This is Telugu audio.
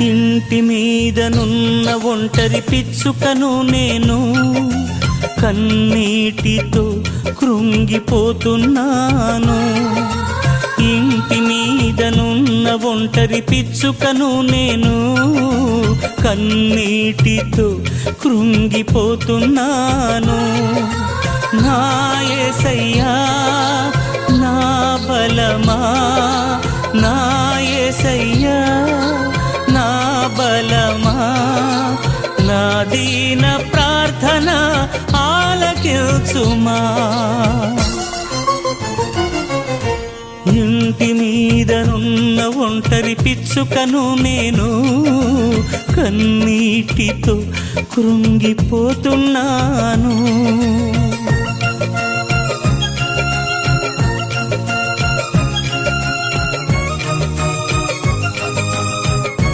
ఇంటి మీదనున్న ఒంటరి పిచ్చుకను నేను, కన్నీటితో కృంగిపోతున్నాను. ఇంటి మీదనున్న ఒంటరి పిచ్చుకను నేను, కన్నీటితో కృంగిపోతున్నాను. నా యేసయ్యా నా బలమా, నా యేసయ్యా నా బలమా, నా దీన ప్రార్థన ఆలకించుమా. ఇంటి మీదనున్న ఒంటరి పిచ్చుకను నేను, కన్నీటితో కృంగిపోతున్నాను.